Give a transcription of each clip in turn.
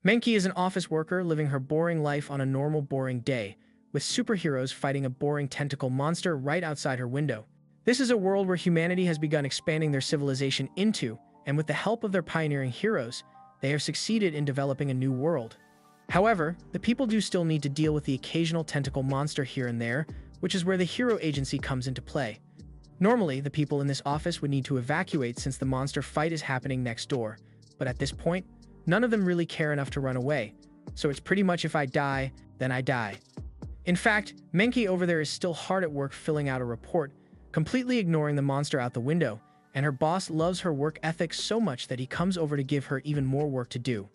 Menki is an office worker living her boring life on a normal boring day, with superheroes fighting a boring tentacle monster right outside her window. This is a world where humanity has begun expanding their civilization into, and with the help of their pioneering heroes, they have succeeded in developing a new world. However, the people do still need to deal with the occasional tentacle monster here and there, which is where the hero agency comes into play. Normally, the people in this office would need to evacuate since the monster fight is happening next door, but at this point, none of them really care enough to run away, so it's pretty much if I die, then I die. In fact, Menki over there is still hard at work filling out a report, completely ignoring the monster out the window, and her boss loves her work ethic so much that he comes over to give her even more work to do.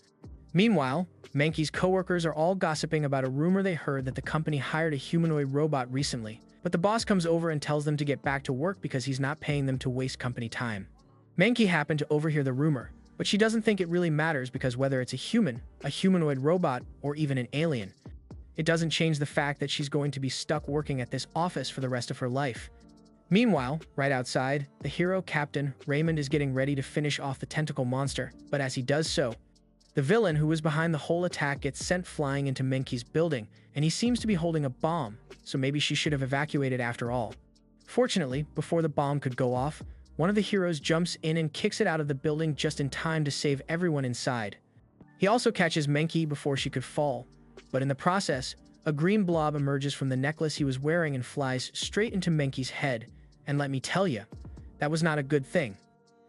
Meanwhile, Menki's coworkers are all gossiping about a rumor they heard that the company hired a humanoid robot recently, but the boss comes over and tells them to get back to work because he's not paying them to waste company time. Menki happened to overhear the rumor, but she doesn't think it really matters because whether it's a human, a humanoid robot, or even an alien, it doesn't change the fact that she's going to be stuck working at this office for the rest of her life. Meanwhile, right outside, the hero captain, Raymond, is getting ready to finish off the tentacle monster, but as he does so, the villain who was behind the whole attack gets sent flying into Menki's building, and he seems to be holding a bomb, so maybe she should have evacuated after all. Fortunately, before the bomb could go off, one of the heroes jumps in and kicks it out of the building just in time to save everyone inside. He also catches Menki before she could fall, but in the process, a green blob emerges from the necklace he was wearing and flies straight into Menki's head, and let me tell you, that was not a good thing.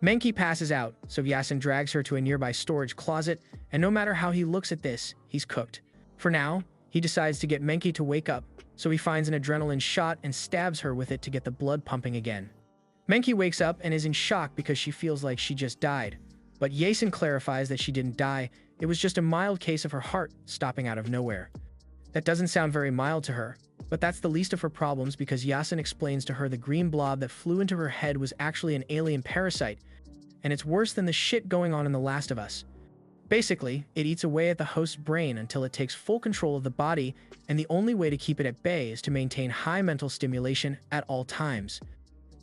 Menki passes out, so Yasin drags her to a nearby storage closet, and no matter how he looks at this, he's cooked. For now, he decides to get Menki to wake up, so he finds an adrenaline shot and stabs her with it to get the blood pumping again. Menki wakes up and is in shock because she feels like she just died, but Yasin clarifies that she didn't die, it was just a mild case of her heart stopping out of nowhere. That doesn't sound very mild to her, but that's the least of her problems because Yasin explains to her the green blob that flew into her head was actually an alien parasite, and it's worse than the shit going on in The Last of Us. Basically, it eats away at the host's brain until it takes full control of the body, and the only way to keep it at bay is to maintain high mental stimulation at all times.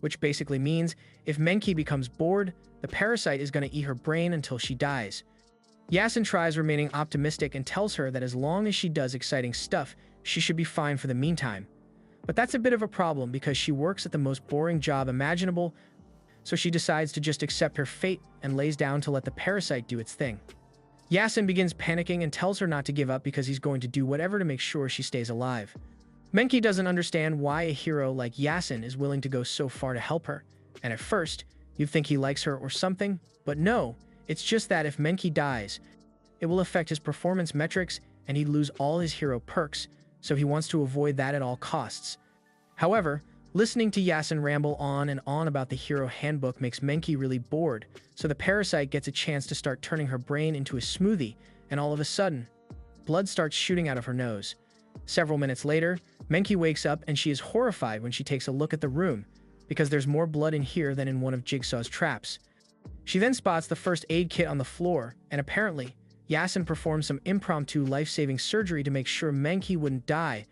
Which basically means, if Menki becomes bored, the parasite is going to eat her brain until she dies. Yasin tries remaining optimistic and tells her that as long as she does exciting stuff, she should be fine for the meantime. But that's a bit of a problem because she works at the most boring job imaginable, so she decides to just accept her fate and lays down to let the parasite do its thing. Yasin begins panicking and tells her not to give up because he's going to do whatever to make sure she stays alive. Menki doesn't understand why a hero like Yasin is willing to go so far to help her, and at first, you'd think he likes her or something, but no, it's just that if Menki dies, it will affect his performance metrics and he'd lose all his hero perks, so he wants to avoid that at all costs. However, listening to Yasin ramble on and on about the hero handbook makes Menki really bored, so the parasite gets a chance to start turning her brain into a smoothie, and all of a sudden, blood starts shooting out of her nose. Several minutes later, Menki wakes up and she is horrified when she takes a look at the room, because there's more blood in here than in one of Jigsaw's traps. She then spots the first aid kit on the floor, and apparently, Yasin performs some impromptu life-saving surgery to make sure Menki wouldn't die,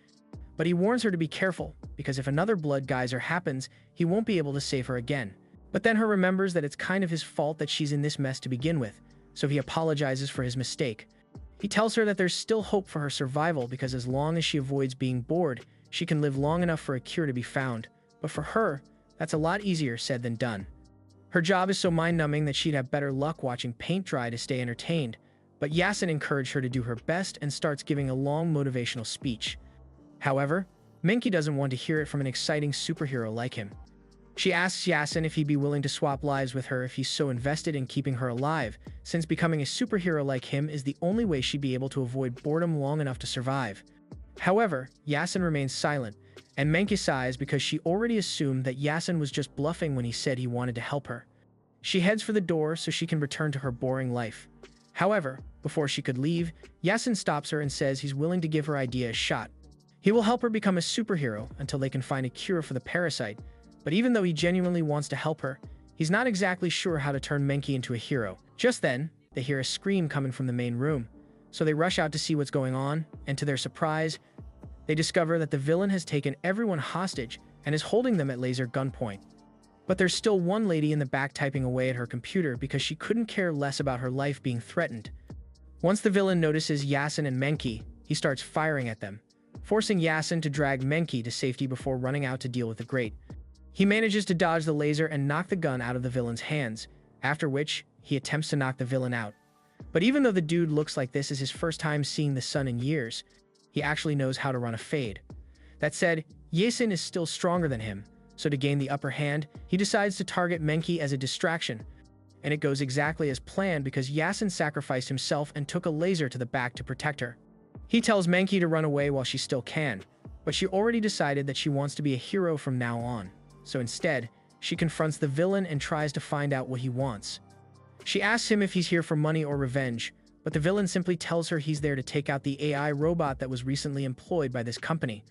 but he warns her to be careful, because if another blood geyser happens, he won't be able to save her again. But then he remembers that it's kind of his fault that she's in this mess to begin with, so he apologizes for his mistake. He tells her that there's still hope for her survival because as long as she avoids being bored, she can live long enough for a cure to be found. But for her, that's a lot easier said than done. Her job is so mind-numbing that she'd have better luck watching paint dry to stay entertained, but Yasin encouraged her to do her best and starts giving a long motivational speech. However, Menki doesn't want to hear it from an exciting superhero like him. She asks Yasin if he'd be willing to swap lives with her if he's so invested in keeping her alive, since becoming a superhero like him is the only way she'd be able to avoid boredom long enough to survive. However, Yasin remains silent, and Menki sighs because she already assumed that Yasin was just bluffing when he said he wanted to help her. She heads for the door so she can return to her boring life. However, before she could leave, Yasin stops her and says he's willing to give her idea a shot. He will help her become a superhero until they can find a cure for the parasite, but even though he genuinely wants to help her, he's not exactly sure how to turn Menki into a hero. Just then, they hear a scream coming from the main room, so they rush out to see what's going on, and to their surprise, they discover that the villain has taken everyone hostage and is holding them at laser gunpoint. But there's still one lady in the back typing away at her computer because she couldn't care less about her life being threatened. Once the villain notices Yasin and Menki, he starts firing at them, forcing Yasin to drag Menki to safety before running out to deal with the grate. He manages to dodge the laser and knock the gun out of the villain's hands, after which he attempts to knock the villain out. But even though the dude looks like this is his first time seeing the sun in years, he actually knows how to run a fade. That said, Yasin is still stronger than him, so to gain the upper hand, he decides to target Menki as a distraction. And it goes exactly as planned because Yasin sacrificed himself and took a laser to the back to protect her. He tells Menki to run away while she still can, but she already decided that she wants to be a hero from now on. So instead, she confronts the villain and tries to find out what he wants. She asks him if he's here for money or revenge, but the villain simply tells her he's there to take out the AI robot that was recently employed by this company.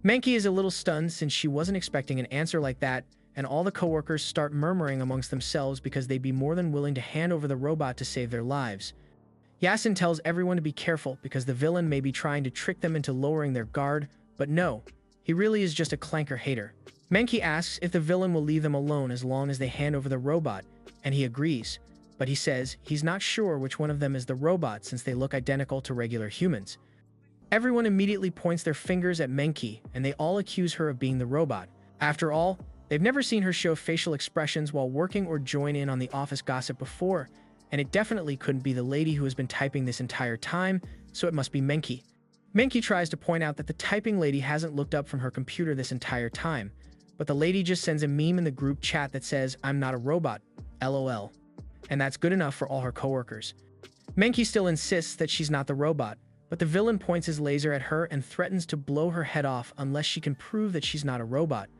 Menki is a little stunned since she wasn't expecting an answer like that, and all the coworkers start murmuring amongst themselves because they'd be more than willing to hand over the robot to save their lives. Yasin tells everyone to be careful because the villain may be trying to trick them into lowering their guard, but no, he really is just a clanker hater. Menki asks if the villain will leave them alone as long as they hand over the robot, and he agrees, but he says he's not sure which one of them is the robot since they look identical to regular humans. Everyone immediately points their fingers at Menki, and they all accuse her of being the robot. After all, they've never seen her show facial expressions while working or join in on the office gossip before, and it definitely couldn't be the lady who has been typing this entire time, so it must be Menki. Menki tries to point out that the typing lady hasn't looked up from her computer this entire time, but the lady just sends a meme in the group chat that says, "I'm not a robot, LOL." And that's good enough for all her coworkers. Menki still insists that she's not the robot, but the villain points his laser at her and threatens to blow her head off unless she can prove that she's not a robot.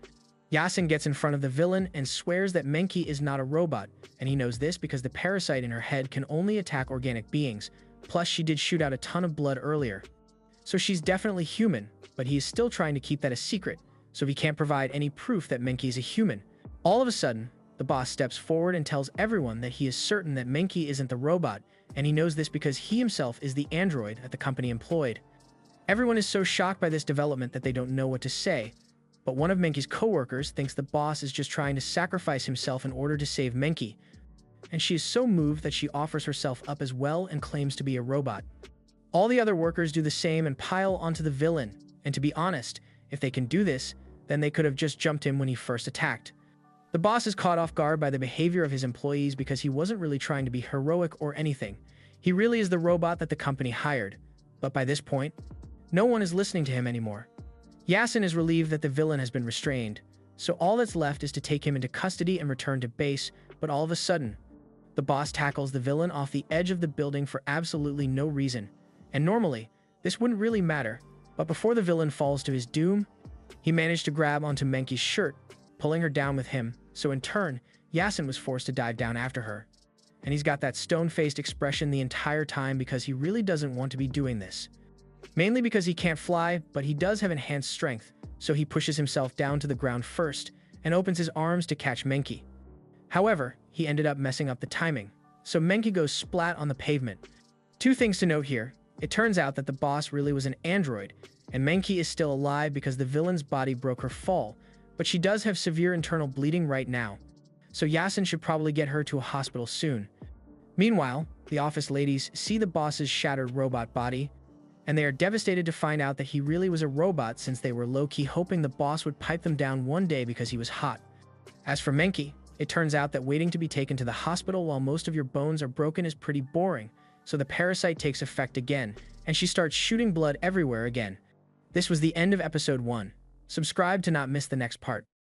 Yasin gets in front of the villain and swears that Menki is not a robot, and he knows this because the parasite in her head can only attack organic beings, plus she did shoot out a ton of blood earlier. So she's definitely human, but he is still trying to keep that a secret, so he can't provide any proof that Menki is a human. All of a sudden, the boss steps forward and tells everyone that he is certain that Menki isn't the robot, and he knows this because he himself is the android at the company employed. Everyone is so shocked by this development that they don't know what to say, but one of Menki's coworkers thinks the boss is just trying to sacrifice himself in order to save Menki, and she is so moved that she offers herself up as well and claims to be a robot. All the other workers do the same and pile onto the villain, and to be honest, if they can do this, then they could have just jumped him when he first attacked. The boss is caught off guard by the behavior of his employees because he wasn't really trying to be heroic or anything. He really is the robot that the company hired. But by this point, no one is listening to him anymore. Yasin is relieved that the villain has been restrained, so all that's left is to take him into custody and return to base, but all of a sudden, the boss tackles the villain off the edge of the building for absolutely no reason. And normally, this wouldn't really matter, but before the villain falls to his doom, he managed to grab onto Menki's shirt, pulling her down with him, so in turn, Yasin was forced to dive down after her. And he's got that stone-faced expression the entire time because he really doesn't want to be doing this. Mainly because he can't fly, but he does have enhanced strength, so he pushes himself down to the ground first and opens his arms to catch Menki. However, he ended up messing up the timing, so Menki goes splat on the pavement. Two things to note here. It turns out that the boss really was an android, and Menki is still alive because the villain's body broke her fall, but she does have severe internal bleeding right now, so Yasin should probably get her to a hospital soon. Meanwhile, the office ladies see the boss's shattered robot body, and they are devastated to find out that he really was a robot since they were low-key hoping the boss would pipe them down one day because he was hot. As for Menki, it turns out that waiting to be taken to the hospital while most of your bones are broken is pretty boring, so the parasite takes effect again, and she starts shooting blood everywhere again. This was the end of episode 1. Subscribe to not miss the next part.